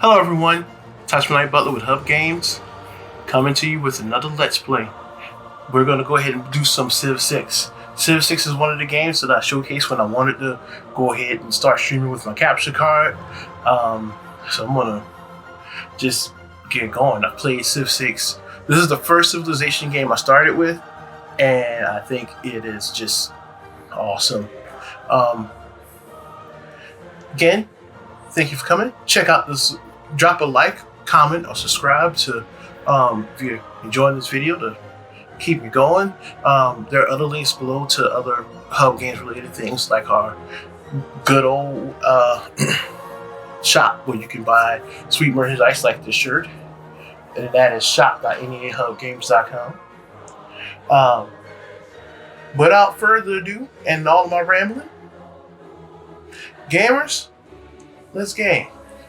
Hello everyone, Touchman Butler with Hub Games, coming to you with another Let's Play. We're going to go ahead and do some Civ 6. Civ 6 is one of the games that I showcased when I wanted to go ahead and start streaming with my capture card. So I'm going to just get going. I played Civ 6. This is the first Civilization game I started with, and I think it is just awesome. Again, thank you for coming. Check out this. Drop a like, comment, or subscribe to if you're enjoying this video to keep me going. There are other links below to other Hub Games related things, like our good old shop where you can buy sweet merchandise like this shirt, and that is shop.nehubgames.com. Without further ado, and all of my rambling, gamers, let's game.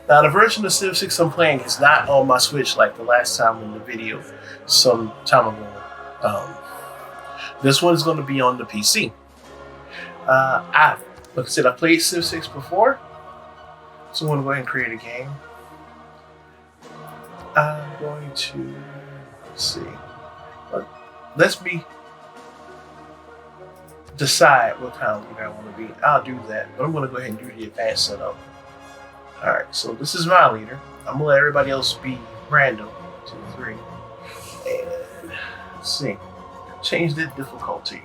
Now, the version of Civ 6 I'm playing is not on my Switch like the last time in the video some time ago. This one is going to be on the PC. Like I said, I played Civ 6 before, so I'm going to go ahead and create a game. I'm going to, let's see, let me decide what kind of leader I want to be. I'll do that, but I'm going to go ahead and do the advanced setup. Alright, so this is my leader. I'm going to let everybody else be random. 1, 2, 3. And let's see. Change the difficulty.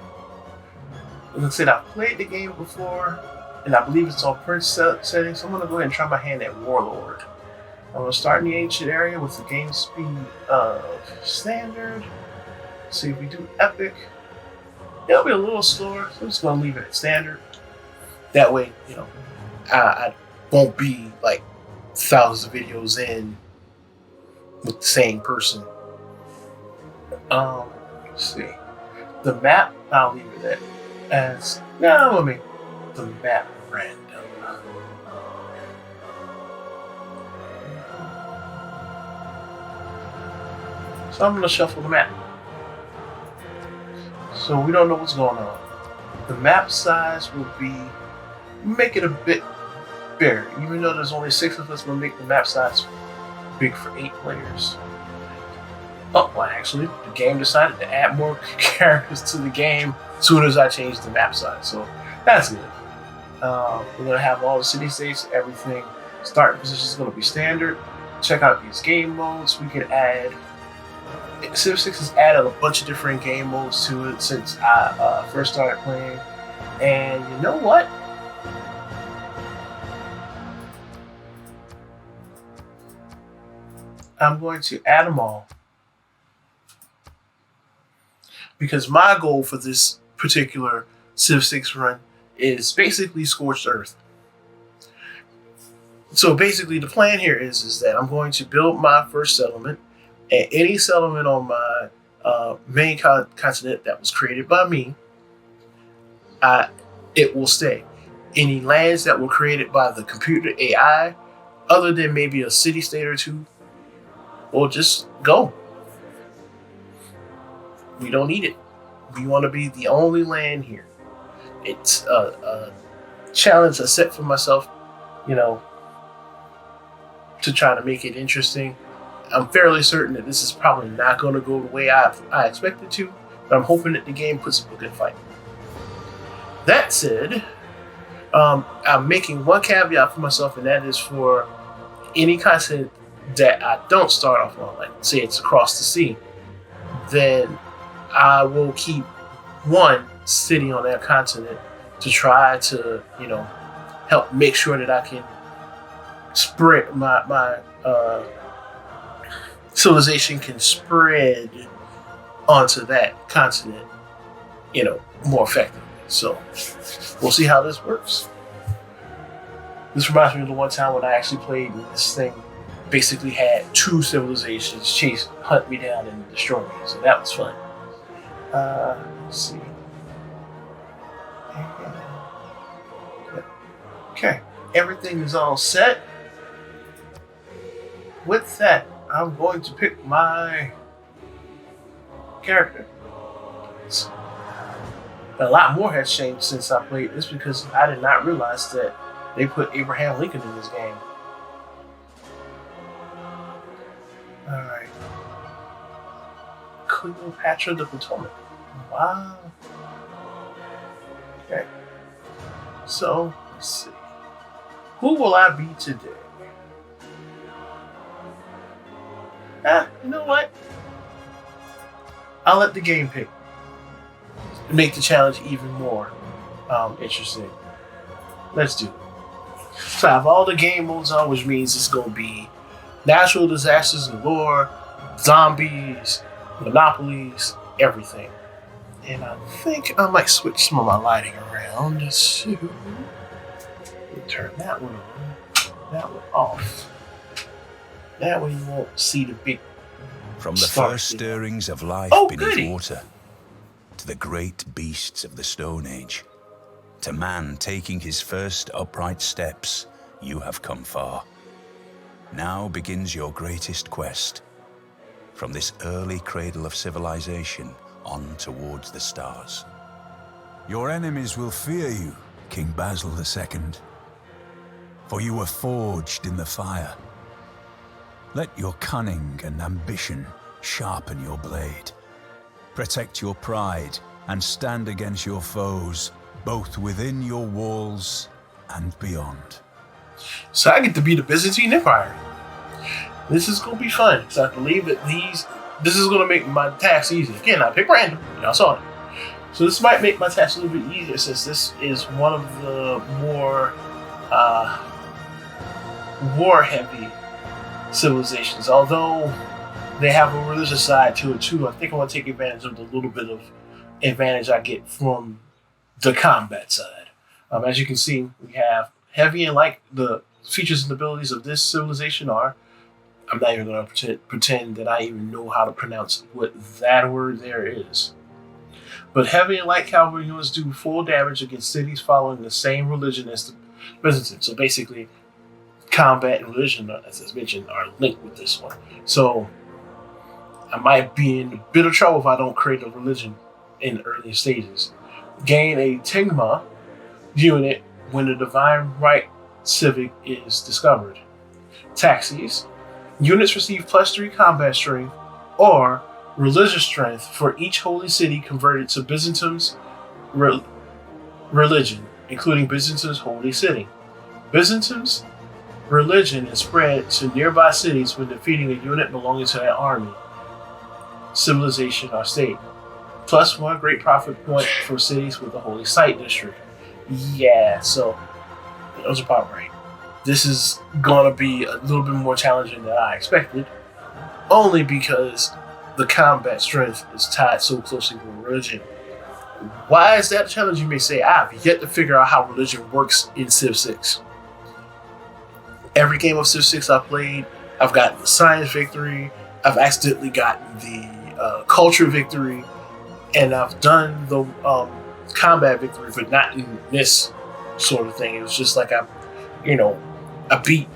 Like I said, I've played the game before, and I believe it's on Prince settings, so I'm going to go ahead and try my hand at Warlord. I'm going to start in the ancient area with the game speed of standard. See if we do epic. It'll be a little slower, so I'm just going to leave it at standard. That way, you know, I won't be like thousands of videos in with the same person. Let's see. The map, I'll leave it as let me the map random. So I'm gonna shuffle the map. So we don't know what's going on. The map size will be, make it a bit bigger. Even though there's only 6 of us, we'll make the map size big for 8 players. Oh, well, actually, the game decided to add more characters to the game as soon as I changed the map size, so that's good. We're going to have all the city states, everything. Starting position is going to be standard. Check out these game modes. We can add, Civ 6 has added a bunch of different game modes to it since I first started playing. And you know what? I'm going to add them all, because my goal for this particular Civ 6 run is basically Scorched Earth. So basically the plan here is that I'm going to build my first settlement, and any settlement on my main continent that was created by me, it will stay. Any lands that were created by the computer AI, other than maybe a city-state or two, will just go. We don't need it. We want to be the only land here. It's a challenge I set for myself, you know, to try to make it interesting. I'm fairly certain that this is probably not going to go the way I expect it to, but I'm hoping that the game puts up a good fight. That said, I'm making one caveat for myself, and that is for any content that I don't start off on, like say it's across the sea, then I will keep one city on that continent to try to, you know, help make sure that I can spread my civilization can spread onto that continent, you know, more effectively. So we'll see how this works. This reminds me of the one time when I actually played this thing. Basically had 2 civilizations hunt me down and destroy me, so that was fun. Let's see. Okay, everything is all set. With that, I'm going to pick my character. A lot more has changed since I played this, because I did not realize that they put Abraham Lincoln in this game. All right. Cleopatra the Potomac. Wow. Okay. So, let's see. Who will I be today? You know what? I'll let the game pick. Make the challenge even more interesting. Let's do it. So I have all the game modes on, which means it's going to be natural disasters galore, zombies, monopolies, everything. And I think I might switch some of my lighting around. Turn that one on, that one off. That way you won't see the big. From the first stirrings of life beneath water, to the great beasts of the Stone Age, to man taking his first upright steps, you have come far. Now begins your greatest quest. From this early cradle of civilization on towards the stars. Your enemies will fear you, King Basil II, for you were forged in the fire. Let your cunning and ambition sharpen your blade. Protect your pride and stand against your foes, both within your walls and beyond. So I get to be the Byzantine Empire. This is going to be fun, because I believe that this is going to make my task easy. Again, I pick random, y'all saw it. So this might make my task a little bit easier, since this is one of the more war-heavy civilizations. Although they have a religious side to it too, I think I want to take advantage of the little bit of advantage I get from the combat side. As you can see, we have heavy and light. The features and abilities of this civilization are, I'm not even going to pretend that I even know how to pronounce what that word there is. But heavy and light cavalry units do full damage against cities following the same religion as the Byzantine. So basically, combat and religion, as I mentioned, are linked with this one. So I might be in a bit of trouble if I don't create a religion in the early stages. Gain a Tigma unit when the Divine Right Civic is discovered. Taxis. Units receive +3 combat strength or religious strength for each holy city converted to Byzantium's religion, including Byzantium's holy city. Byzantium's religion is spread to nearby cities when defeating a unit belonging to that army, civilization, or state. +1 great profit point for cities with a holy site district. Yeah, so those are about right. This is gonna be a little bit more challenging than I expected, only because the combat strength is tied so closely with religion. Why is that a challenge, you may say? I've yet to figure out how religion works in Civ 6. Every game of Civ 6 I've played, I've gotten the science victory, I've accidentally gotten the culture victory, and I've done the combat victory, but not in this sort of thing. It was just like I beat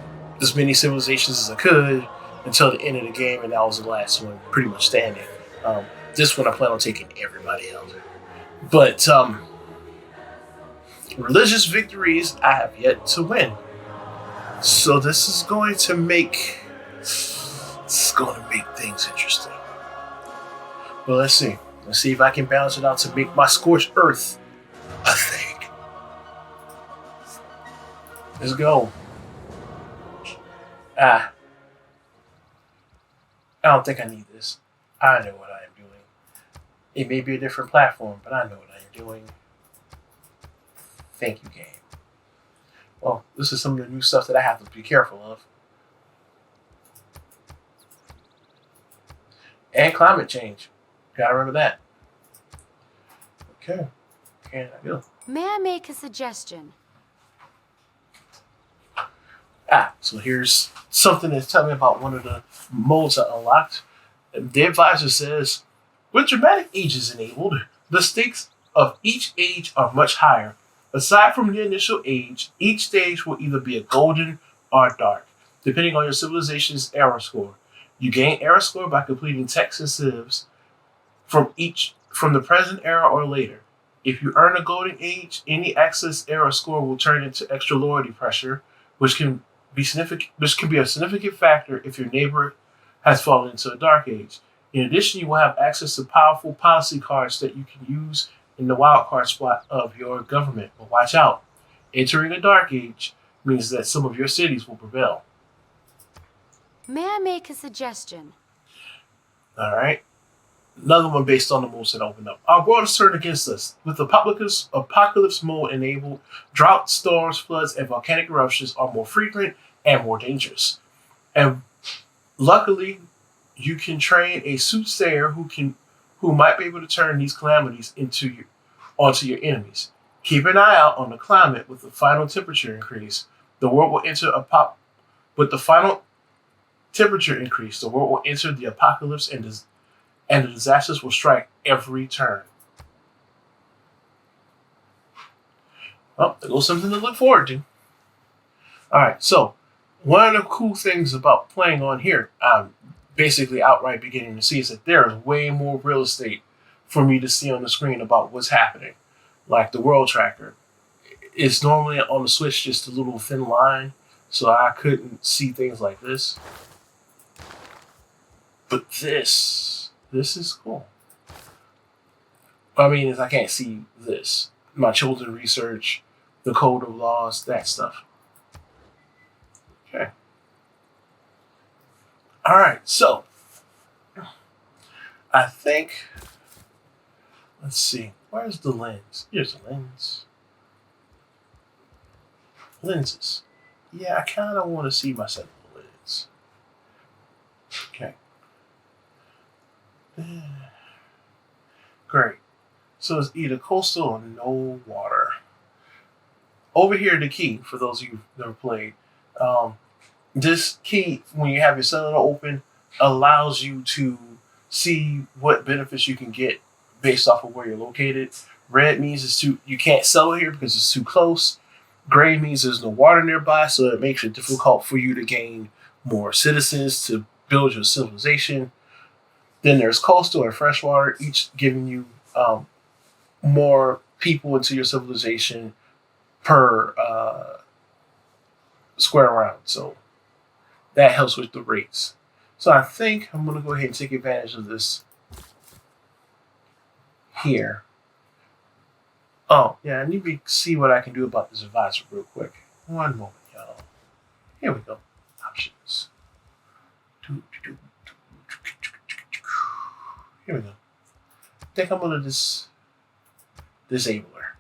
as many civilizations as I could until the end of the game, and that was the last one, pretty much standing. This one I plan on taking everybody out. But religious victories I have yet to win. So this is going to make things interesting. But let's see. Let's see if I can balance it out to make my scorched earth a thing. Let's go. I don't think I need this. I know what I am doing. It may be a different platform, but I know what I am doing. Thank you, game. Well, this is some of the new stuff that I have to be careful of. And climate change. Gotta remember that. Okay. And I go. May I make a suggestion? So here's something that's telling me about one of the modes I unlocked. The advisor says, with dramatic ages enabled, the stakes of each age are much higher. Aside from the initial age, each stage will either be a golden or dark, depending on your civilization's era score. You gain era score by completing texts and civs from the present era or later. If you earn a golden age, any access era score will turn into extra loyalty pressure, which can be a significant factor if your neighbor has fallen into a dark age. In addition, you will have access to powerful policy cards that you can use in the wildcard spot of your government. But watch out. Entering a dark age means that some of your cities will prevail. May I make a suggestion? All right. Another one based on the moves that opened up. Our world is turned against us. With apocalypse mode enabled, drought, storms, floods, and volcanic eruptions are more frequent and more dangerous. And luckily, you can train a soothsayer who might be able to turn these calamities onto your enemies. Keep an eye out on the climate with the final temperature increase. The world will enter with the final temperature increase. The world will enter the apocalypse and the disasters will strike every turn. Well, there goes something to look forward to. All right, so one of the cool things about playing on here, I'm basically outright beginning to see, is that there is way more real estate for me to see on the screen about what's happening. Like the world tracker. It's normally on the Switch just a little thin line, so I couldn't see things like this. But this is cool. I mean, I can't see this. My children research, the code of laws, that stuff. Okay. All right, so I think, let's see, where's the lens? Here's the lens. Lenses. Yeah, I kind of want to see my set of lens. Okay. Great. So it's either coastal or no water. Over here, the key, for those of you who've never played, this key, when you have your cellular open, allows you to see what benefits you can get based off of where you're located. Red means you can't settle here because it's too close. Gray means there's no water nearby, so it makes it difficult for you to gain more citizens to build your civilization. Then there's coastal and freshwater, each giving you more people into your civilization per square round. So that helps with the rates. So I think I'm going to go ahead and take advantage of this here. Oh, yeah, I need to see what I can do about this advisor real quick. One moment, y'all. Here we go. Options. Here we go. I think I'm going to disable her.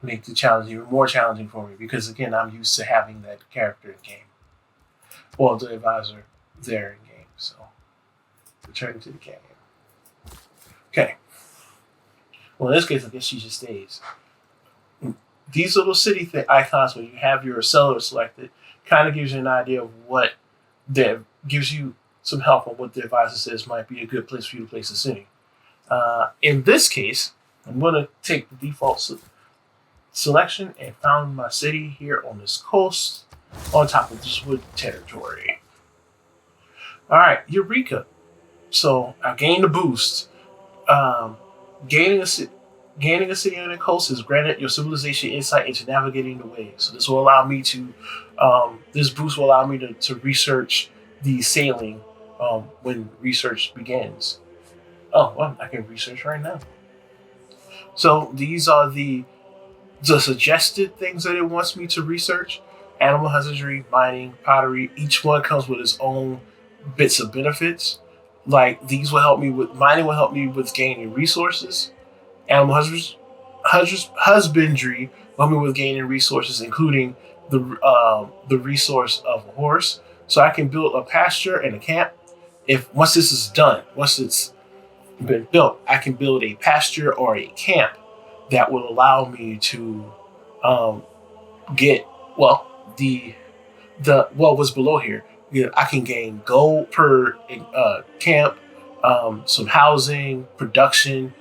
Make the challenge even more challenging for me because, again, I'm used to having that character in game. Well, the advisor there in game. So, returning to the game. Okay. Well, in this case, I guess she just stays. These little city icons, when you have your seller selected, kind of gives you an idea of what that gives you some help on what the advisor says might be a good place for you to place a city. In this case, I'm going to take the default selection and found my city here on this coast on top of this wood territory. All right, Eureka. So I gained a boost. Gaining a city on the coast has granted your civilization insight into navigating the waves. So this will allow me to, this boost will allow me to research the sailing when research begins. Oh, well, I can research right now. So these are the suggested things that it wants me to research. Animal husbandry, mining, pottery, each one comes with its own bits of benefits. Like these will help me with mining will help me with gaining resources. Animal husbandry will help me with gaining resources, including the resource of a horse. So I can build a pasture and a camp. Once this is done, once it's been built, I can build a pasture or a camp that will allow me to get what's below here. You know, I can gain gold per camp, some housing, production,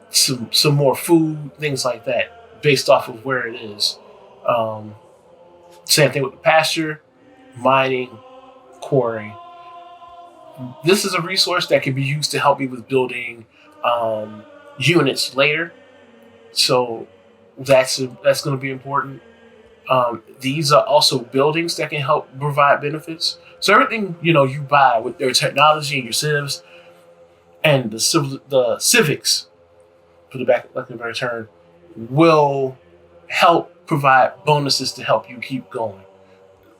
some more food, things like that, based off of where it is. Same thing with the pasture, mining, quarrying. This is a resource that can be used to help me with building units later. So that's going to be important. These are also buildings that can help provide benefits. So everything you buy with your technology and your civs and the civics, for the back like a return, will help provide bonuses to help you keep going.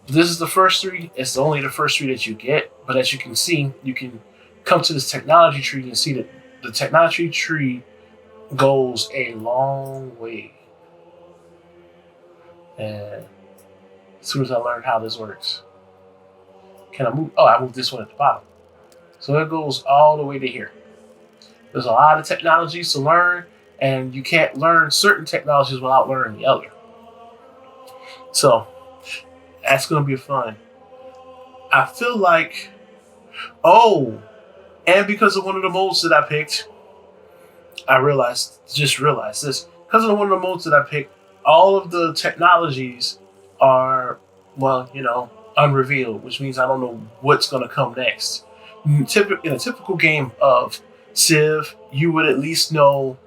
This is the first three. It's only the first three that you get, but as you can see, you can come to this technology tree and see that the technology tree goes a long way. And as soon as I learned how this works, can I move? Oh, I moved this one at the bottom. So it goes all the way to here. There's a lot of technologies to learn, and you can't learn certain technologies without learning the other. So that's going to be fun. I feel like, and because of one of the modes that I picked, I just realized this. Because of one of the modes that I picked, all of the technologies are, unrevealed, which means I don't know what's going to come next. In a typical game of Civ, you would at least know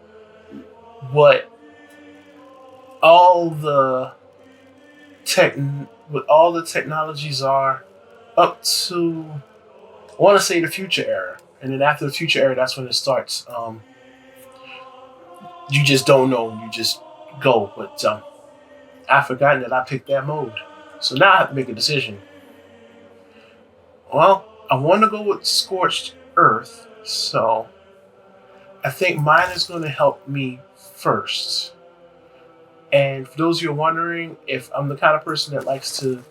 what all the technologies are up to, I want to say, the future era. And then after the future era, that's when it starts. You just don't know. You just go. But I've forgotten that I picked that mode. So now I have to make a decision. Well, I want to go with Scorched Earth. So I think mine is going to help me first. And for those of you who are wondering if I'm the kind of person that likes to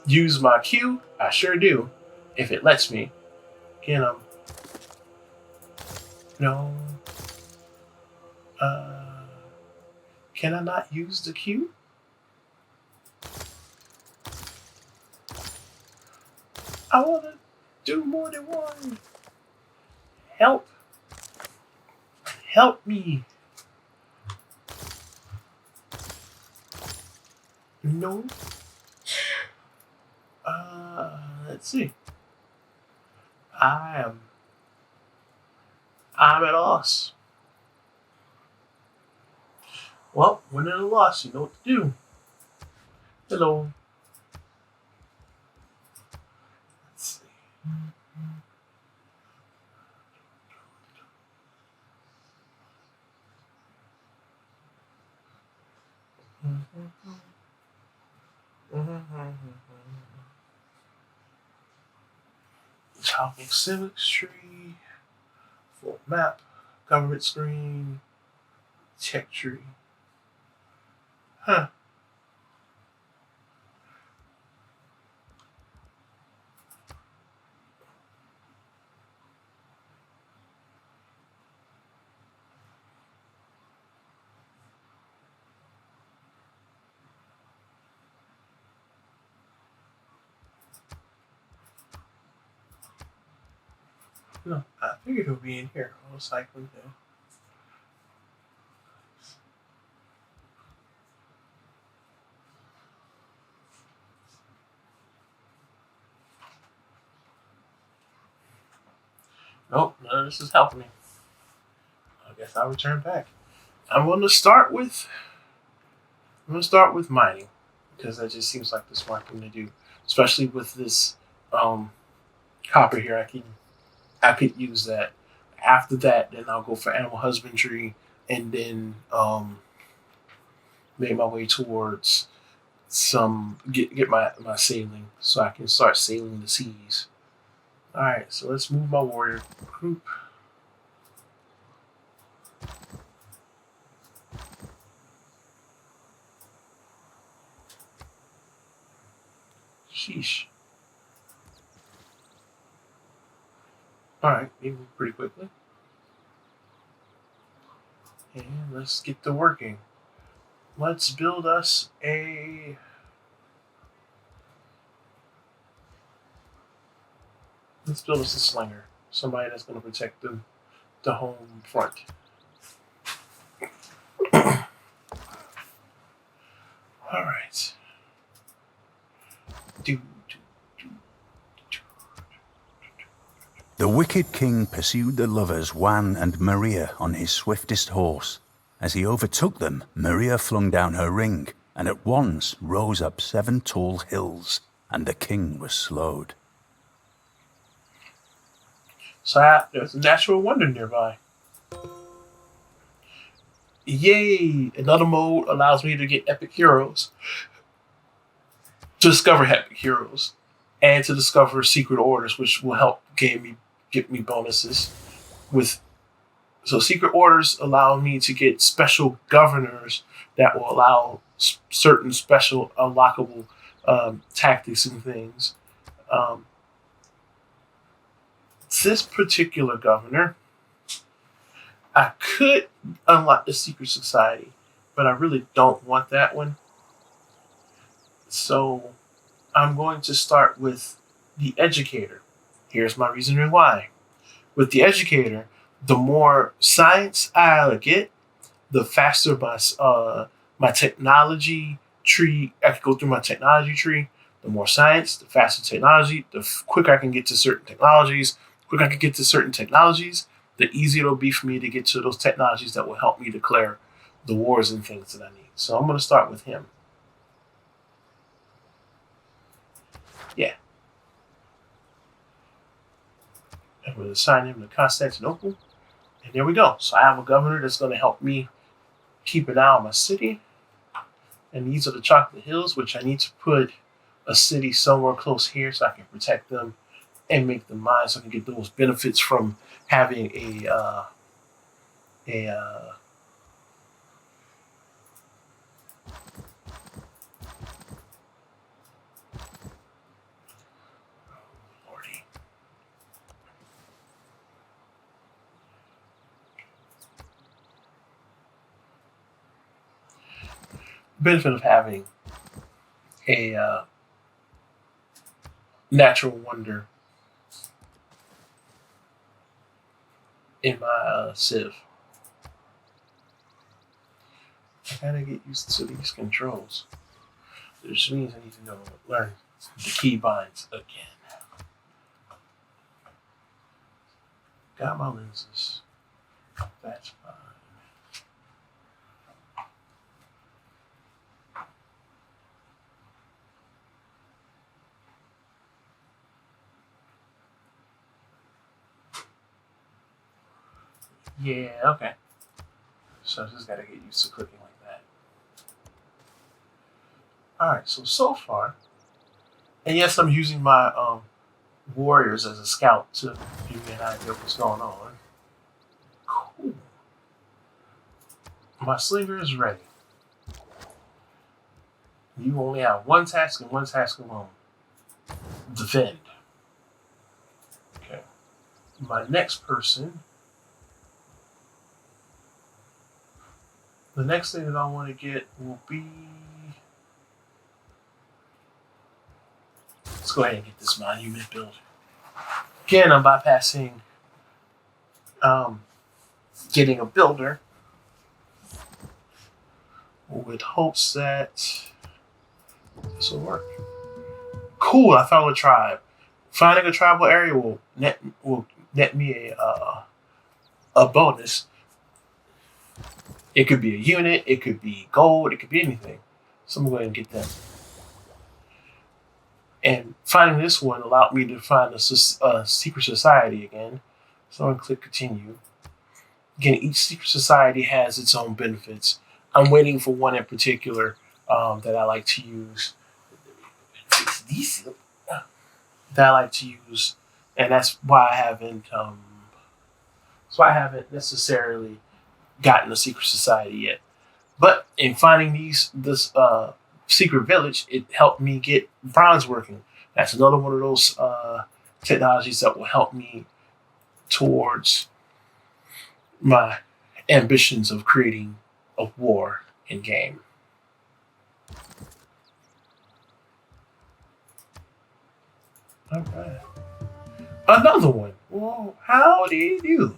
use my Q, I sure do. If it lets me. Again, no. Can I not use the Q? I want to do more than one. Help me. No. Let's see. I'm at a loss. Well, when at a loss, you know what to do. Hello. Let's see. Toggle civics tree, full map, government screen, tech tree. Huh. No, I figured it would be in here. Recycling though. Nope, none of this is helping me. I guess I'll return back. I'm going to start with mining, because that just seems like the smart thing to do, especially with this copper here. I could use that. After that, then I'll go for animal husbandry, and then make my way towards get my sailing, so I can start sailing the seas. All right, so let's move my warrior group. Sheesh. All right, we move pretty quickly. And let's get to working. Let's build us a... Let's build us a slinger. Somebody that's going to protect the home front. All right. The wicked king pursued the lovers Juan and Maria on his swiftest horse. As he overtook them, Maria flung down her ring, and at once rose up 7 tall hills, and the king was slowed. So there's a natural wonder nearby. Yay! Another mode allows me to get epic heroes, to discover epic heroes, and to discover secret orders, which will help get me bonuses. So secret orders allow me to get special governors that will allow certain special unlockable tactics and things. Um, this particular governor, I could unlock the secret society, but I really don't want that one. So I'm going to start with the educator. Here's my reasoning why. With the educator, the more science I get, the faster my technology tree. I can go through my technology tree. The more science, the faster technology. The quicker I can get to certain technologies. The quicker I can get to certain technologies, the easier it'll be for me to get to those technologies that will help me declare the wars and things that I need. So I'm going to start with him. Yeah. I'm going to assign him to Constantinople. And there we go. So I have a governor that's going to help me keep an eye on my city. And these are the Chocolate Hills, which I need to put a city somewhere close here so I can protect them and make them mine, so I can get those benefits from having a lordy. Benefit of having a natural wonder in my Civ. I gotta get used to these controls. Which means I need to learn the keybinds again. Got my lenses. That's fine. Yeah, okay. So I just gotta get used to clicking like that. Alright, so far, and yes, I'm using my warriors as a scout to give me an idea of what's going on. Cool. My slinger is ready. You only have one task and one task alone. Defend. Okay. My next person. The next thing that I want to get will be. Let's go ahead and get this monument built. Again, I'm bypassing getting a builder with hopes that this will work. Cool, I found a tribe. Finding a tribal area will net me a bonus. It could be a unit, it could be gold, it could be anything. So I'm going to get that. And finding this one allowed me to find a secret society again. So I'm going to click continue. Again, each secret society has its own benefits. I'm waiting for one in particular that I like to use. That I like to use, and that's why I haven't. Necessarily gotten a secret society yet. But in finding this secret village, it helped me get bronze working. That's another one of those technologies that will help me towards my ambitions of creating a war in game. All right. Another one. Well, how do you do?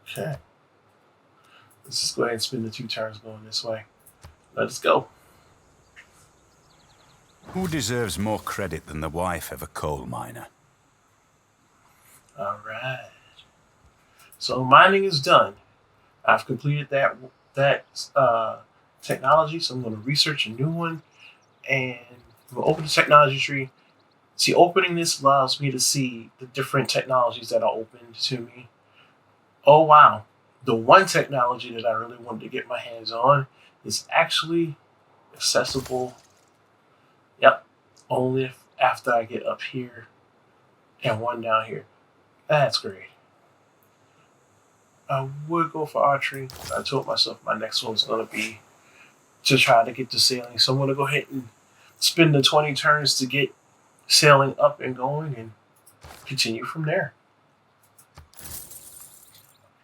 Okay. Let's just go ahead and spend the 2 turns going this way. Let us go. Who deserves more credit than the wife of a coal miner? All right. So mining is done. I've completed that technology, so I'm going to research a new one, and I'm going to open the technology tree. See, opening this allows me to see the different technologies that are open to me. Oh wow, the one technology that I really wanted to get my hands on is actually accessible. Yep, only if, after I get up here and one down here. That's great. I would go for archery. I told myself my next one's going to be to try to get to sailing. So I'm going to go ahead and spend the 20 turns to get sailing up and going and continue from there.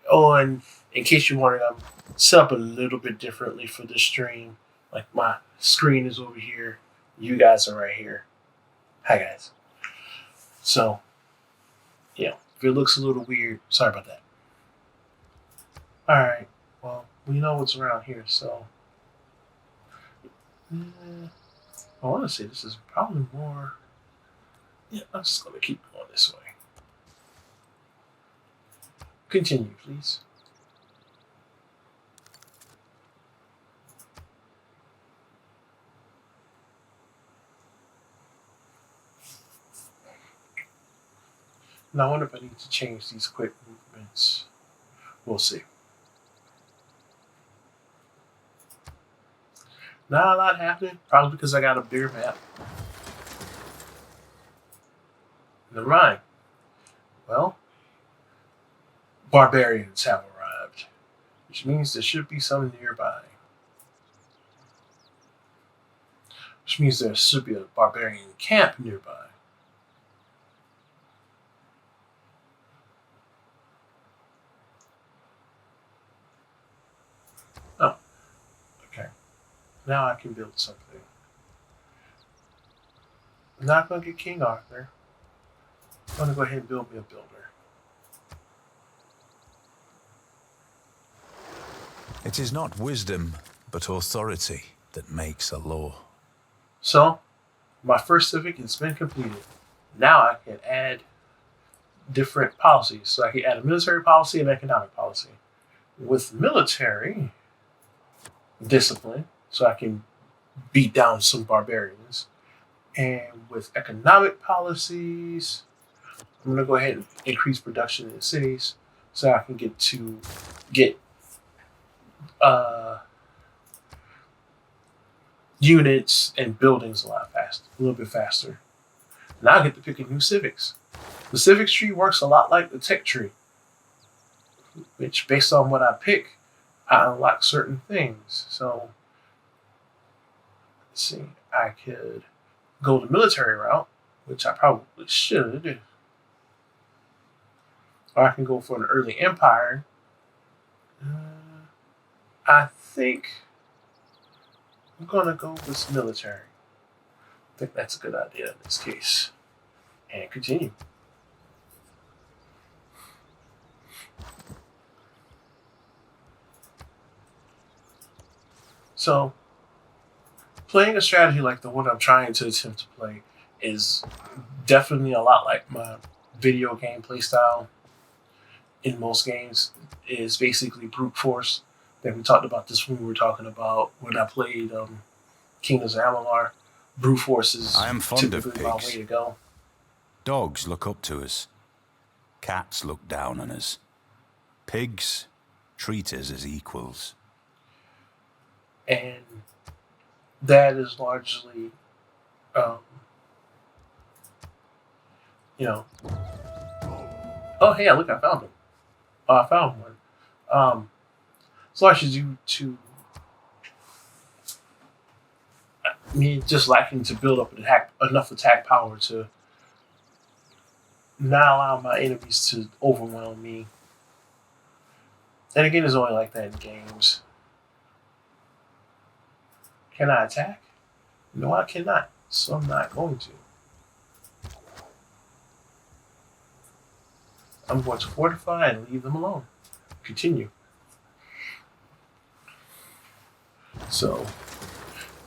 Oh, and in case you're wondering, I'm set up a little bit differently for the stream. Like my screen is over here. You guys are right here. Hi, guys. So, if it looks a little weird, sorry about that. All right. Well, we know what's around here, so I want to say this is probably more. Yeah, I'm just going to keep going this way. Continue, please. Now, I wonder if I need to change these quick movements. We'll see. Not a lot happening, probably because I got a bigger map. Never mind. Well, barbarians have arrived, which means there should be some nearby. Which means there should be a barbarian camp nearby. Oh, okay. Now I can build something. I'm not going to get King Arthur. I'm going to go ahead and build me a builder. It is not wisdom, but authority that makes a law. So, my first civic has been completed. Now I can add different policies. So I can add a military policy and economic policy. With military discipline, so I can beat down some barbarians. And with economic policies, I'm going to go ahead and increase production in the cities so I can get units and buildings a little bit faster. Now I get to pick a new civics. The civics tree works a lot like the tech tree, which based on what I pick, I unlock certain things. So let's see, I could go the military route, which I probably should. Or I can go for an early empire. I think I'm going to go with military. I think that's a good idea in this case. And continue. So, playing a strategy like the one I'm trying to attempt to play is definitely a lot like my video game playstyle in most games. Is basically brute force. That we talked about this when we were talking about when I played Kingdoms of Amalur. Brute force is I am fond of typically my pigs. way to go. Dogs look up to us. Cats look down on us. Pigs treat us as equals. And that is largely, oh, hey, look, I found him. Oh, I found one. It's largely due to me just lacking to build up enough attack power to not allow my enemies to overwhelm me. And again, it's only like that in games. Can I attack? No, I cannot. So I'm not going to. I'm going to fortify and leave them alone. Continue. So,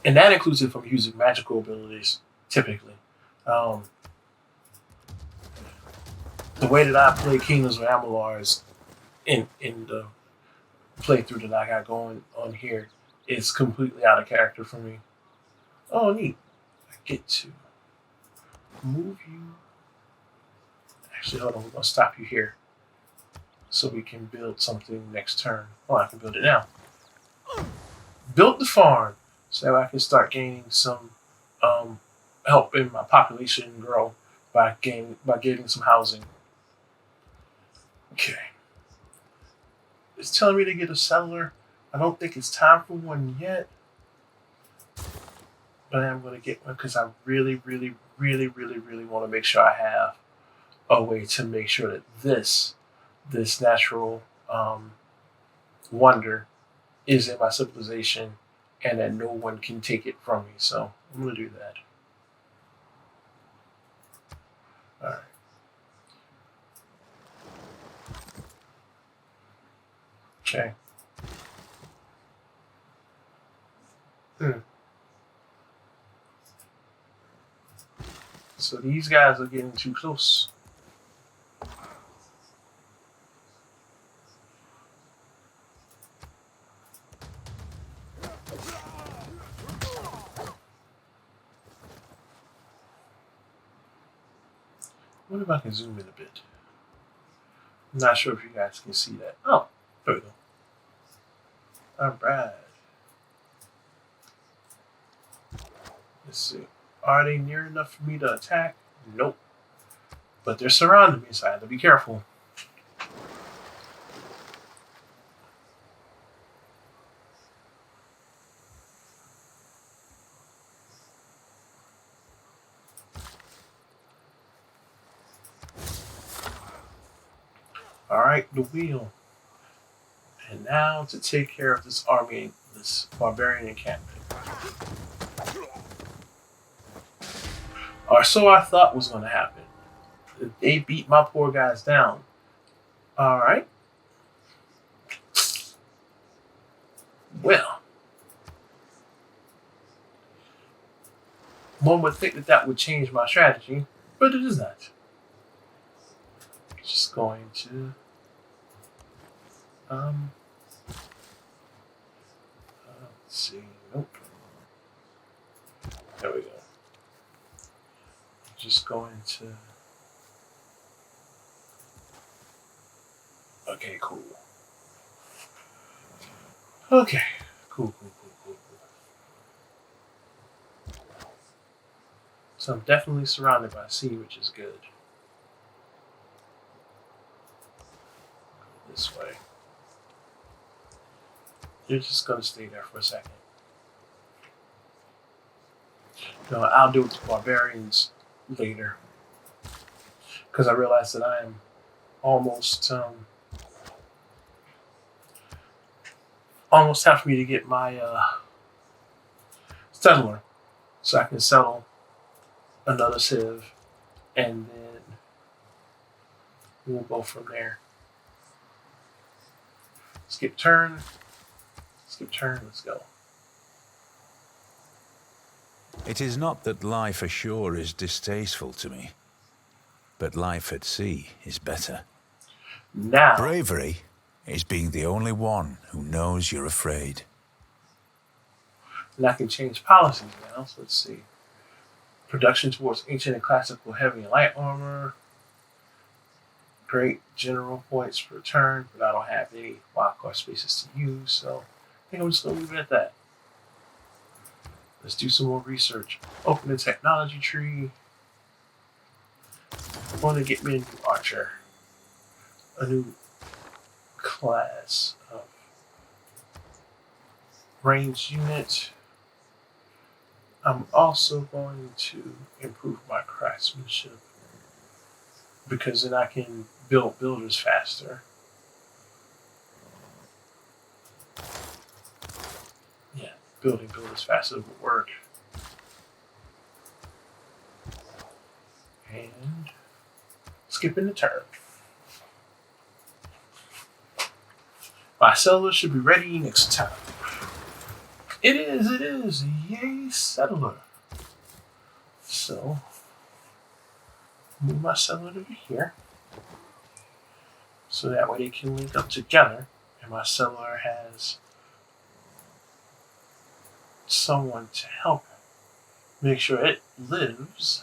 and that includes if I'm using magical abilities, typically. The way that I play Kingdoms of Amalur is in the playthrough that I got going on here is completely out of character for me. Oh, neat. I get to move you. Actually, hold on. We're going to stop you here so we can build something next turn. Oh, I can build it now. Build the farm so I can start gaining some helping my population grow by getting some housing. Okay. It's telling me to get a settler. I don't think it's time for one yet. But I am going to get one because I really, really, really, really, really want to make sure I have a way to make sure that this natural wonder is in my civilization and that no one can take it from me. So I'm going to do that. All right. Okay. So these guys are getting too close. What if I can zoom in a bit? I'm not sure if you guys can see that. Oh, there we go. All right. Let's see. Are they near enough for me to attack? Nope. But they're surrounding me, so I have to be careful. All right, the wheel. And now to take care of this army, this barbarian encampment. Or so I thought was going to happen. They beat my poor guys down. All right. Well, one would think that that would change my strategy, but it is not. Just going to let's see. Nope. There we go. Just going to. Okay, cool. Okay, cool. So I'm definitely surrounded by sea, which is good. Go this way. You're just gonna stay there for a second. No, I'll deal with the barbarians later. Because I realize that I am almost time for me to get my settler so I can settle another civ and then we'll go from there. Skip turn, let's go. It is not that life ashore is distasteful to me, but life at sea is better. Now, bravery is being the only one who knows you're afraid. And I can change policies now, so let's see. Production towards ancient and classical heavy and light armor. Great general points per turn, but I don't have any wildcard spaces to use, so I think I'm just going to leave it at that. Let's do some more research. Open the technology tree. I want to get me a new archer. A new class of ranged unit. I'm also going to improve my craftsmanship because then I can build builders faster. Yeah, building builders faster would work. And skipping the turn. My settler should be ready next time. It is. Yay, settler. So, move my settler over here. So that way they can link up together. And my settler has someone to help make sure it lives.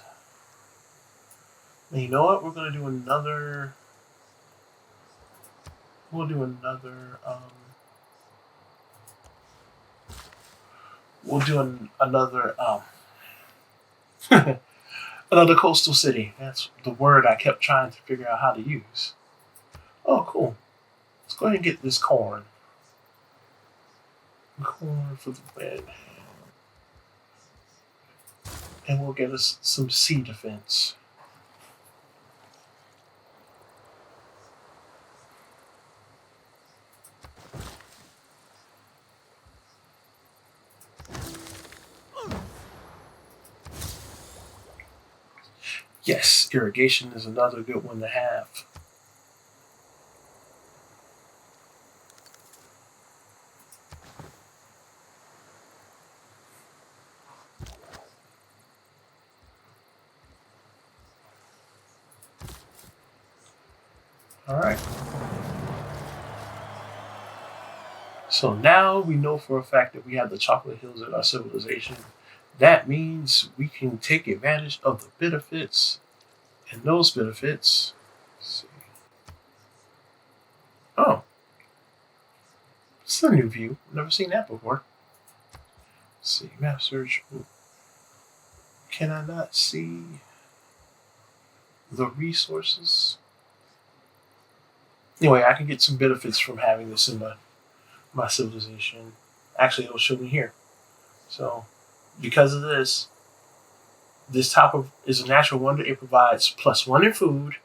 And you know what? We're gonna do another. We'll do another. We'll do another. Another coastal city. That's the word I kept trying to figure out how to use. Oh, cool. Let's go ahead and get this corn. Corn for the bread. And we'll get us some sea defense. Yes, irrigation is another good one to have. All right. So now we know for a fact that we have the chocolate hills in our civilization. That means we can take advantage of the benefits, and those benefits. Let's see. Oh, it's a new view. Never seen that before. Let's see, map search. Can I not see the resources? Anyway, I can get some benefits from having this in my civilization. Actually, it'll show me here. So, because of this, this top of is a natural wonder. It provides +1 in food,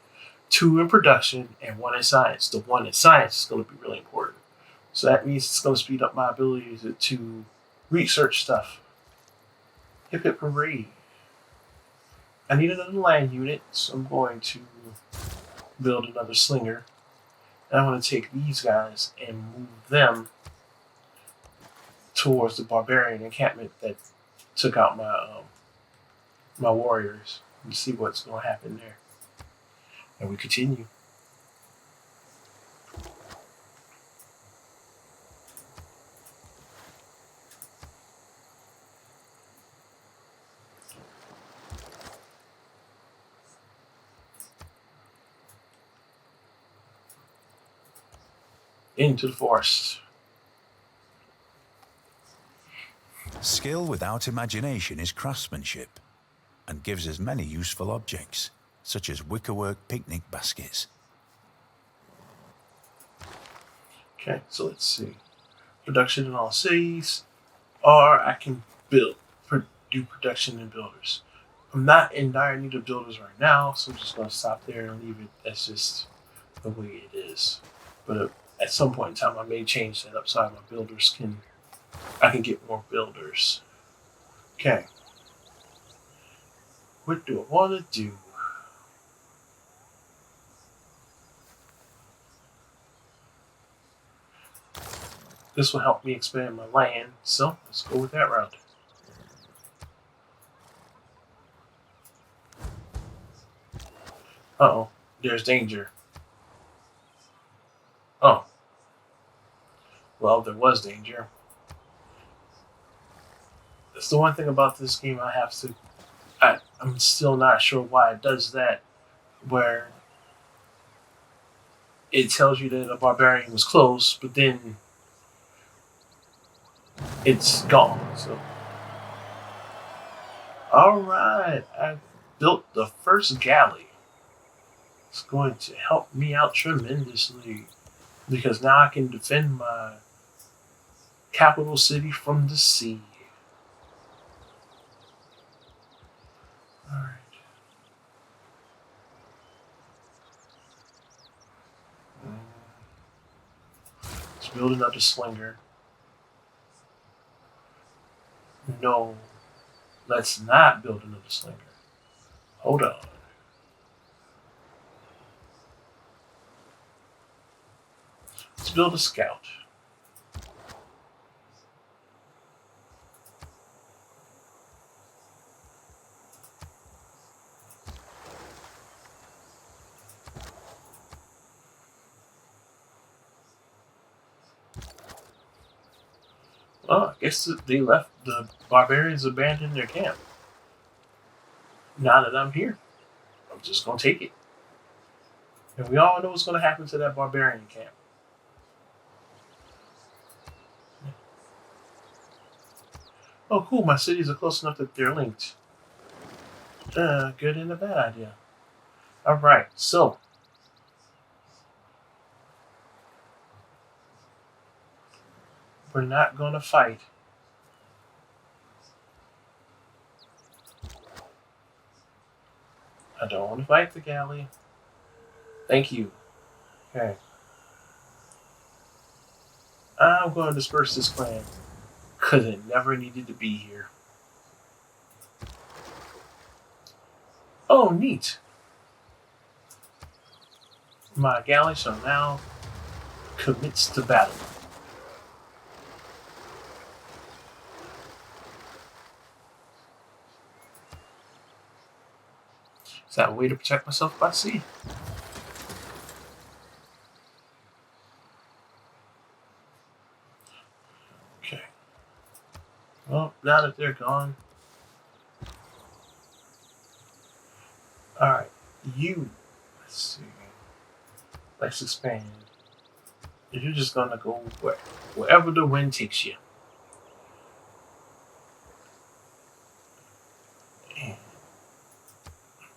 2 in production, and 1 in science. The 1 in science is going to be really important. So that means it's going to speed up my ability to research stuff. Hip hip hooray. I need another land unit, so I'm going to build another slinger. And I'm going to take these guys and move them towards the barbarian encampment that took out my warriors and see what's going to happen there. And we continue. Into the forest. Skill without imagination is craftsmanship, and gives us many useful objects, such as wickerwork picnic baskets. Okay, so let's see. Production in all cities, or I can do production in builders. I'm not in dire need of builders right now, so I'm just going to stop there and leave it. That's just the way it is. But at some point in time, I may change that up so my builders I can get more builders. Okay. What do I want to do? This will help me expand my land, so let's go with that route. Uh-oh, there's danger. Oh. Well, there was danger. That's the one thing about this game I'm still not sure why it does that, where it tells you that a barbarian was close, but then it's gone. So, all right, I built the first galley. It's going to help me out tremendously because now I can defend my capital city from the sea. All right. Let's build another slinger. No, let's not build another slinger. Hold on. Let's build a scout. Well, I guess they left. The barbarians abandoned their camp. Now that I'm here, I'm just gonna take it. And we all know what's gonna happen to that barbarian camp. Oh, cool. My cities are close enough that they're linked. Good and a bad idea. All right, so we're not gonna fight. I don't want to fight the galley. Thank you. Okay. I'm going to disperse this clan because it never needed to be here. Oh, neat. My galley shall now commits to battle. Is that a way to protect myself by sea? Okay. Well, now that they're gone. Alright. Let's see. Let's expand. You're just gonna go wherever the wind takes you.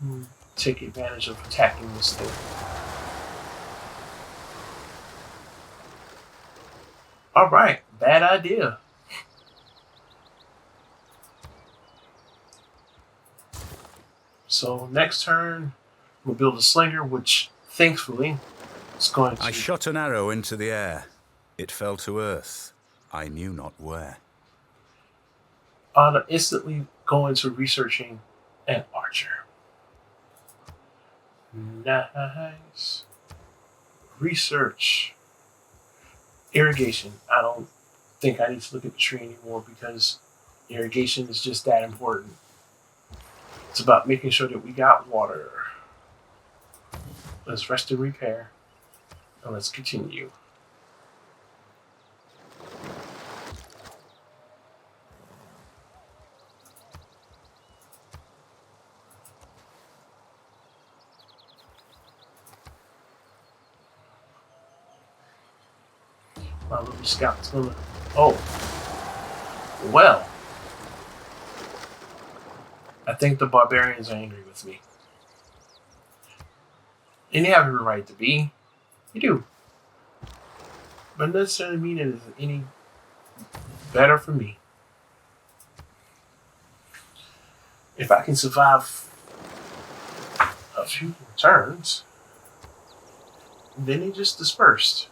And take advantage of attacking this thing. Alright, bad idea. So next turn, we'll build a slinger, which thankfully is going to... I shot an arrow into the air. It fell to earth. I knew not where. On instantly go into researching an archer. Nice. Research. Irrigation. I don't think I need to look at the tree anymore because irrigation is just that important. It's about making sure that we got water. Let's rest and repair. And let's continue. My little scout's gonna... Oh. Well. I think the barbarians are angry with me. And they have every right to be. You do. But it doesn't necessarily mean it is any better for me. If I can survive a few turns, then they just dispersed.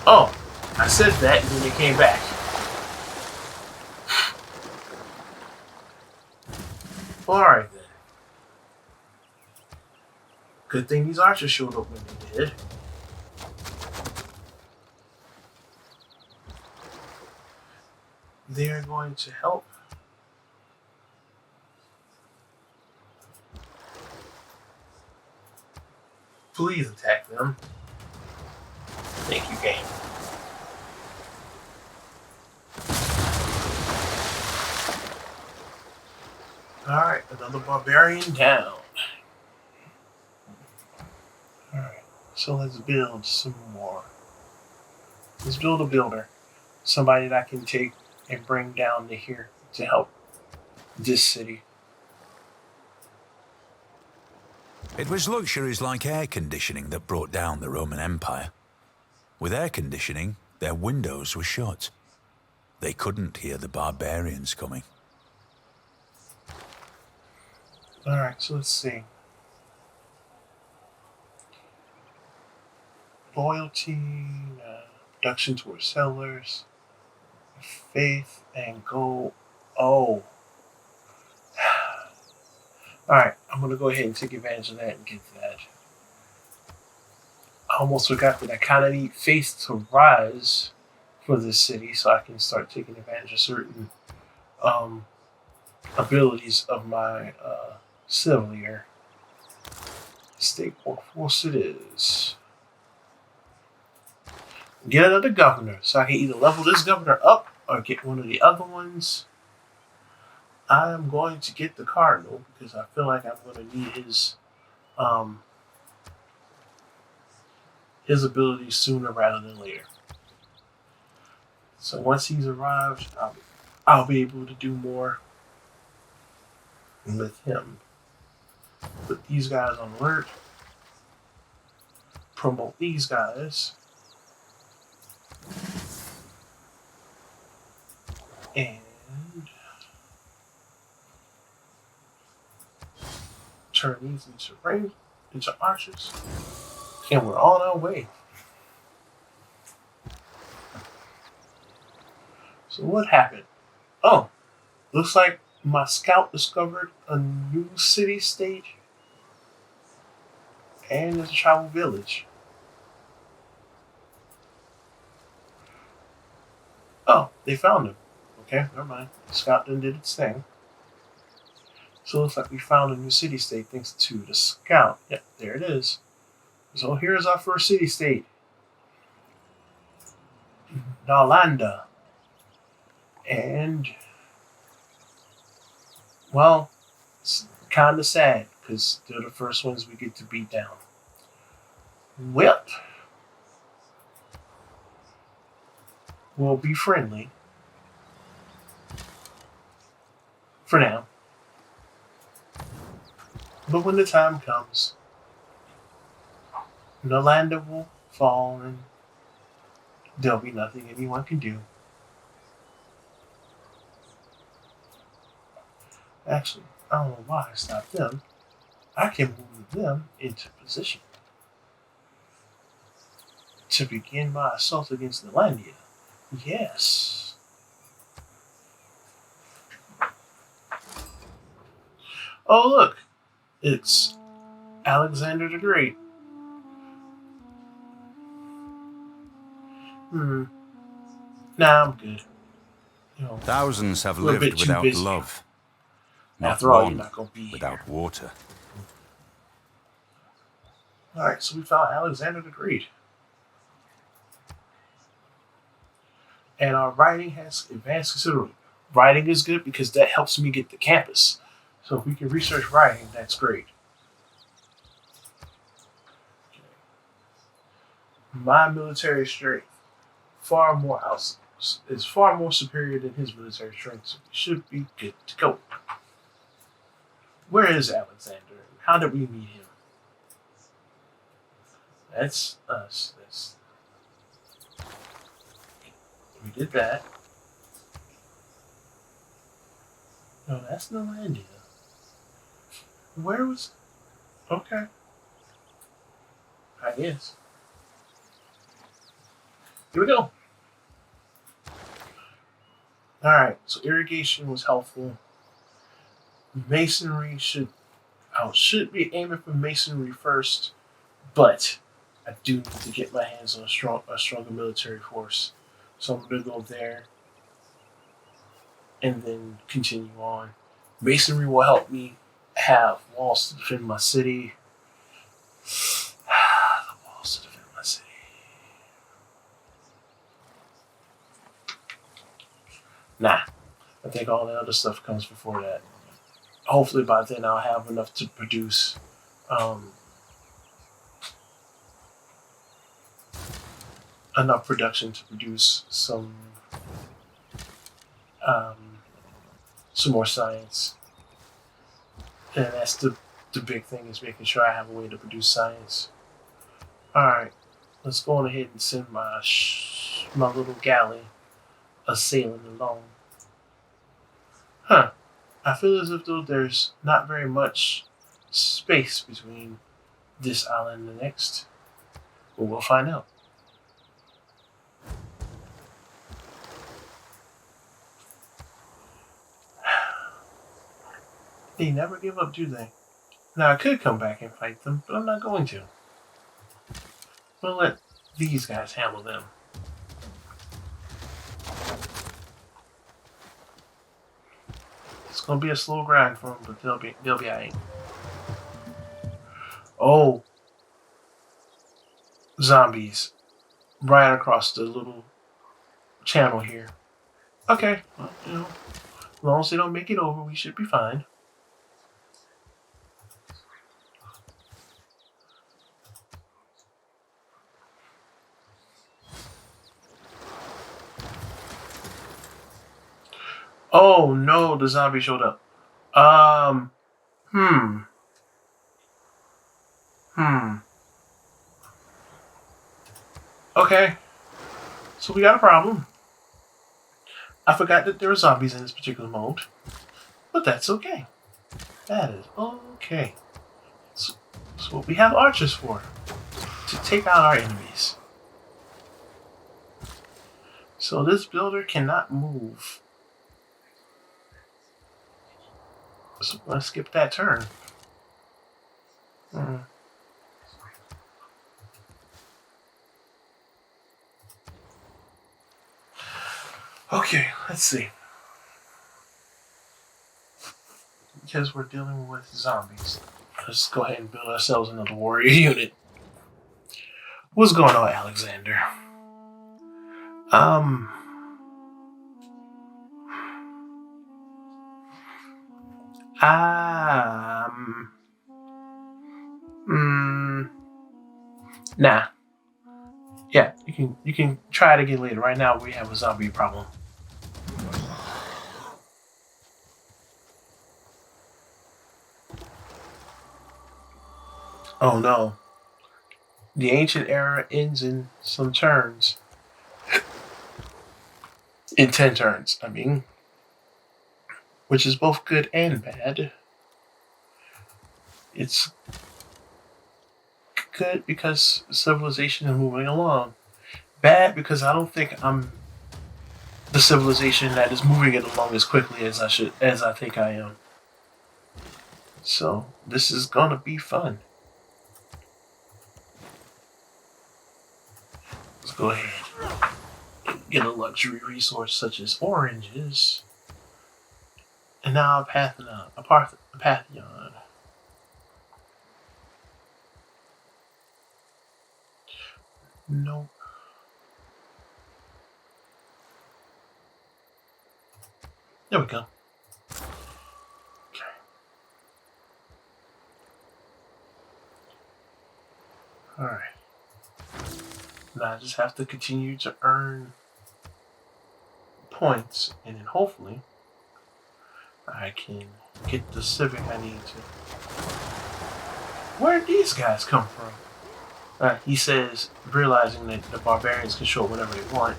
Oh, I said that and then they came back. Alright then. Good thing these archers showed up when they did. They are going to help. Please attack them. Thank you, game. Alright, another barbarian down. Alright, so let's build some more. Let's build a builder. Somebody that I can take and bring down to here to help this city. It was luxuries like air conditioning that brought down the Roman Empire. With air conditioning, their windows were shut. They couldn't hear the barbarians coming. Alright, so let's see. Loyalty, production towards settlers, faith, and gold. Oh. Alright, I'm going to go ahead and take advantage of that and get that. I almost forgot that I kind of need faith to rise for this city so I can start taking advantage of certain abilities of my civilier. State workforce it is. Get another governor, so I can either level this governor up or get one of the other ones. I'm going to get the cardinal because I feel like I'm going to need his abilities sooner rather than later. So once he's arrived, I'll be able to do more with him. Put these guys on alert. Promote these guys. And turn these into archers. And we're on our way. So what happened? Oh, looks like my scout discovered a new city state and there's a tribal village. Oh, they found him. Okay, never mind. The scout then did its thing. So it looks like we found a new city state thanks to the scout. Yep, there it is. So here's our first city state. Nalanda. And, well, it's kind of sad because they're the first ones we get to beat down. Well, we'll be friendly. For now. But when the time comes, Nalanda will fall and there'll be nothing anyone can do. Actually, I don't know why I stopped them. I can move them into position to begin my assault against Nalandia. Yes. Oh, look. It's Alexander the Great. Nah, I'm good. Thousands have lived without love. After all, you're not going to be without here. water. Alright, so we found Alexander the Great. And our writing has advanced considerably. Writing is good because that helps me get the campus. So if we can research writing, that's great. Okay. My military strength is far more superior than his military strength, so we should be good to go. Where is Alexander? How did we meet him? That's us. We did that. No, that's Nolandia. Where was... Okay. I guess. Here we go. Alright, so irrigation was helpful. Masonry should be aiming for masonry first, but I do need to get my hands on a stronger military force. So I'm gonna go there and then continue on. Masonry will help me have walls to defend my city. The walls to defend my city. Nah, I think all the other stuff comes before that. Hopefully by then I'll have enough to produce enough production to produce some more science. And that's the big thing, is making sure I have a way to produce science. Alright, let's go on ahead and send my little galley a-sailing along. Huh. I feel as if though there's not very much space between this island and the next. But we'll find out. They never give up, do they? Now I could come back and fight them, but I'm not going to. We'll let these guys handle them. It's gonna be a slow grind for them, but they'll be alright. Oh, zombies! right across the little channel here. Okay, well, as long as they don't make it over, we should be fine. Oh no, the zombie showed up. Um, hmm. Okay, so we got a problem. I forgot that there are zombies in this particular mode, but that's okay. That is okay. That's what we have archers for, to take out our enemies. So this builder cannot move. So let's skip that turn. Okay, let's see. Because we're dealing with zombies, let's go ahead and build ourselves another warrior unit. What's going on, Alexander? Um, um, nah. Yeah, you can try it again later. Right now we have a zombie problem. Oh no. The ancient era ends in some turns. In 10 turns, I mean. Which is both good and bad. It's good because civilization is moving along. Bad because I don't think I'm the civilization that is moving it along as quickly as I think I am. So this is gonna be fun. Let's go ahead and get a luxury resource such as oranges. And now a Pantheon. Nope. There we go. Okay. Alright. Now I just have to continue to earn points, and then hopefully I can get the civic I need to. Where did these guys come from? He says, realizing that the barbarians can show whatever they want.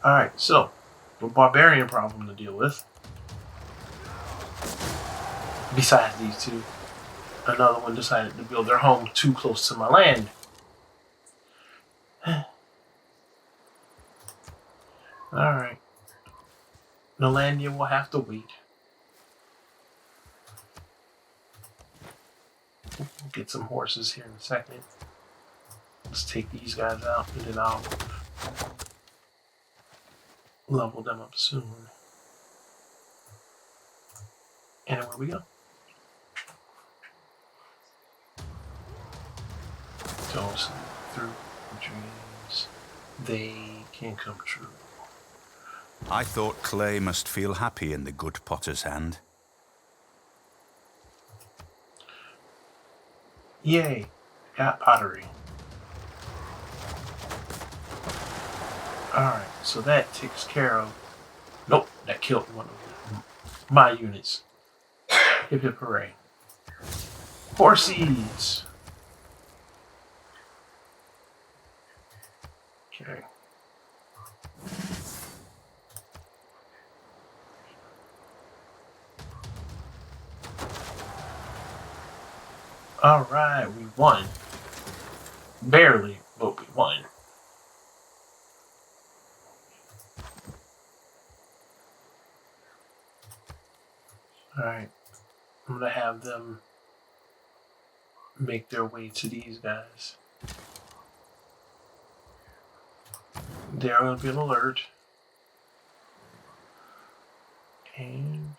Alright, so, a barbarian problem to deal with. Besides these two, another one decided to build their home too close to my land. Alright. Nolandia will have to wait. We'll get some horses here in a second. Let's take these guys out, and then I'll level them up soon. And where we go. Don't through dreams, they can come true. I thought clay must feel happy in the good potter's hand. Yay, got pottery. Alright, so that takes care of... Nope, that killed one of my units. Hip hip hooray. Horsies! Okay. Alright, we won. Barely, but we won. Alright. I'm gonna have them make their way to these guys. They're gonna be an alert. And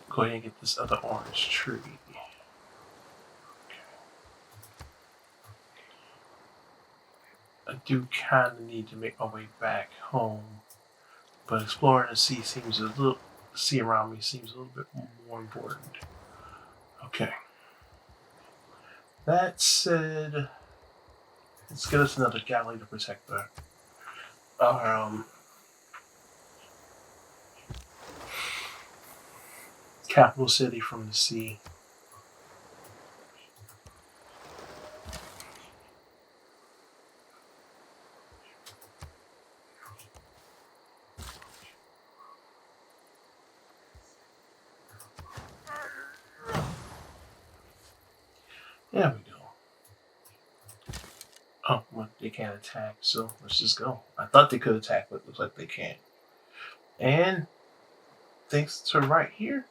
go ahead and get this other orange tree. I do kind of need to make my way back home, but exploring the sea around me seems a little bit more important. Okay. That said, let's get us another galley to protect our capital city from the sea. There we go. Oh, well, they can't attack, so let's just go. I thought they could attack, but it looks like they can't. And thanks to right here.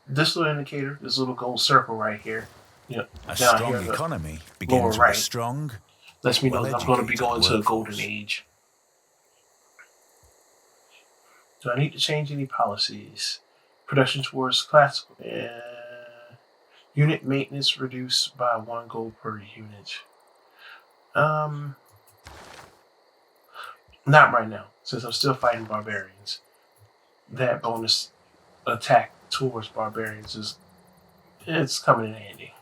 This little indicator, this little gold circle right here, A down strong here, economy lower begins with right, a strong, lets me know that I'm going to be going to a golden workforce. age. Do I need to change any policies? Production towards classical. Unit maintenance reduced by 1 gold per unit. Not right now, since I'm still fighting barbarians. That bonus attack towards barbarians it's coming in handy.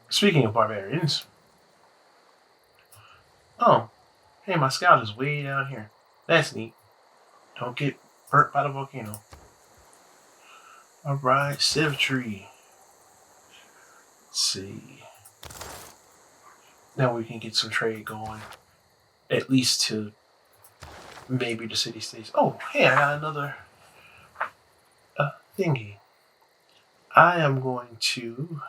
Speaking of barbarians, oh, hey, my scout is way down here. That's neat. Don't get burnt by the volcano. Alright, Civ Tree. Let's see. Now we can get some trade going. At least to maybe the city states. Oh, hey, I got another thingy. I am going to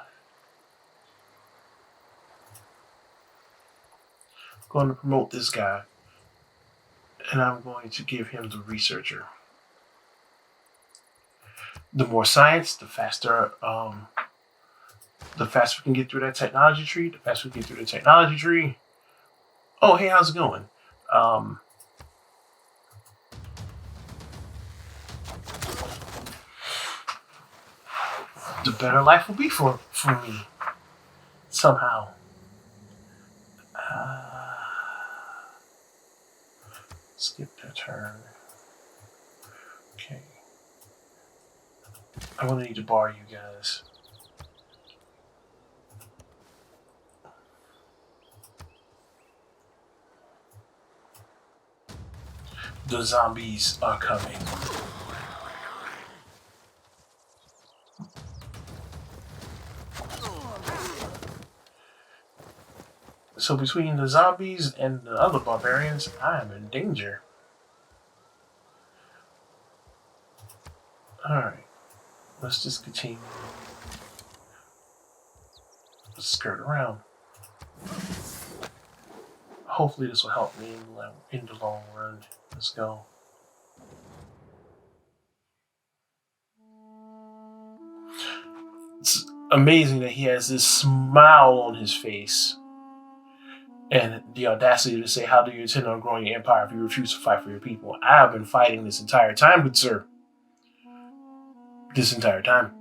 promote this guy, and I'm going to give him the researcher. The more science, the faster we can get through that technology tree. The faster we get through the technology tree. Oh, hey, how's it going? The better life will be for me somehow. Skip that turn. Okay. I'm gonna need to borrow you guys. The zombies are coming. So between the zombies and the other barbarians, I am in danger. Alright. Let's just continue. Let's skirt around. Hopefully this will help me in the long run. Let's go. It's amazing that he has this smile on his face and the audacity to say, "How do you intend on growing your empire if you refuse to fight for your people?" I have been fighting this entire time, good sir. This entire time.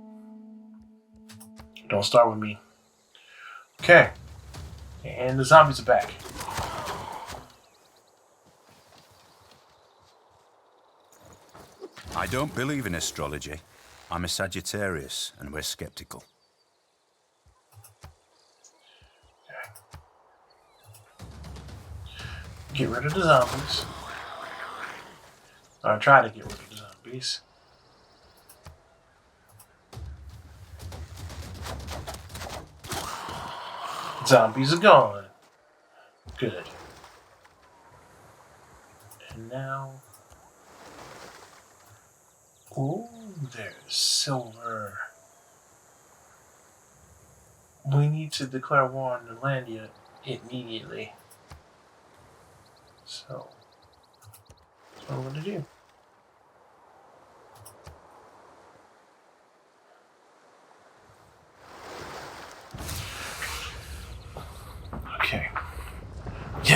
Don't start with me. Okay. And the zombies are back. I don't believe in astrology. I'm a Sagittarius, and we're skeptical. Get rid of the zombies. Or try to get rid of the zombies. Zombies are gone. Good. And now... Ooh, there's silver. We need to declare war on Nelandia immediately. So, that's what I'm going to do.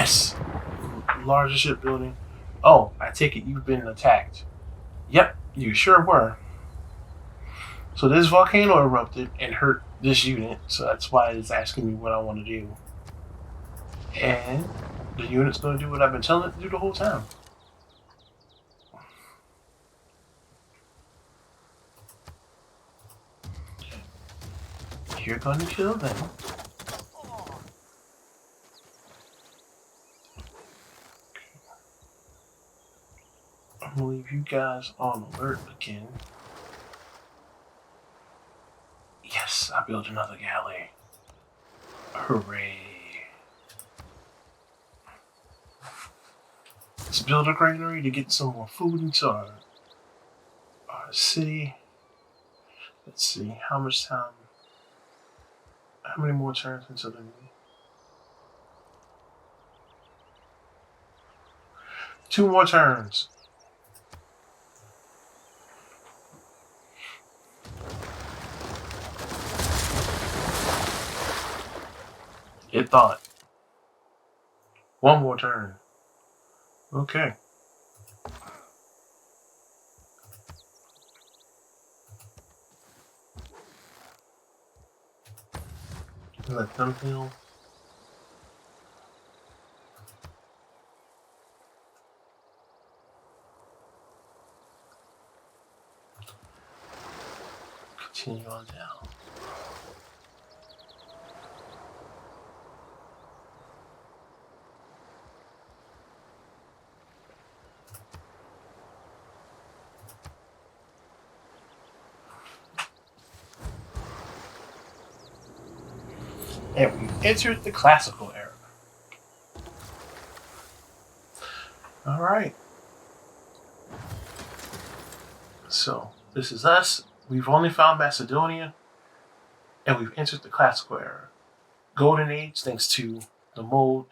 Yes! Largest shipbuilding. Oh, I take it you've been attacked. Yep, you sure were. So this volcano erupted and hurt this unit, so that's why it's asking me what I want to do. And the unit's going to do what I've been telling it to do the whole time. You're going to kill them. I'm going to leave you guys on alert again. Yes, I built another galley. Hooray. Let's build a granary to get some more food into our city. Let's see, how much time, how many more turns until the new? 2 more turns. It thought. 1 more turn. Okay. Let them heal. Continue on down. And we've entered the classical era. Alright. So, this is us. We've only found Macedonia. And we've entered the classical era. Golden Age, thanks to the mode.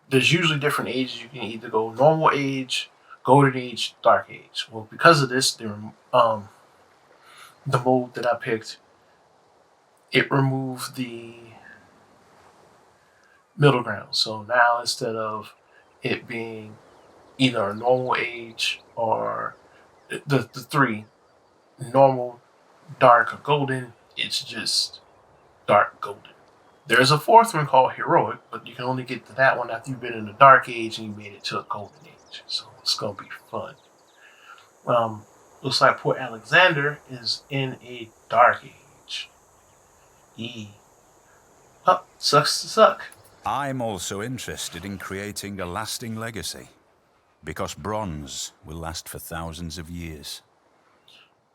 There's usually different ages. You can either go normal age, golden age, dark age. Well, because of this, the mode that I picked, it removed the middle ground. So now instead of it being either a normal age or the 3, normal, dark, or golden, it's just dark golden. There's a 4th one called heroic, but you can only get to that one after you've been in the dark age and you made it to a golden age. So it's gonna be fun. Looks like Port Alexander is in a dark age. Oh, sucks to suck. I'm also interested in creating a lasting legacy, because bronze will last for thousands of years.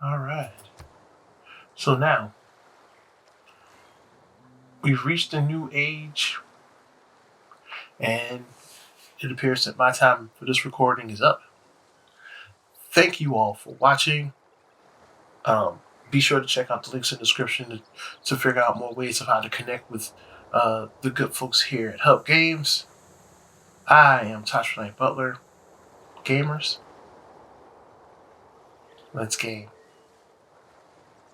Alright. So now, we've reached a new age, and it appears that my time for this recording is up. Thank you all for watching. Be sure to check out the links in the description to figure out more ways of how to connect with the good folks here at H.U.B Games. I am Tosh Butler. Gamers, let's game.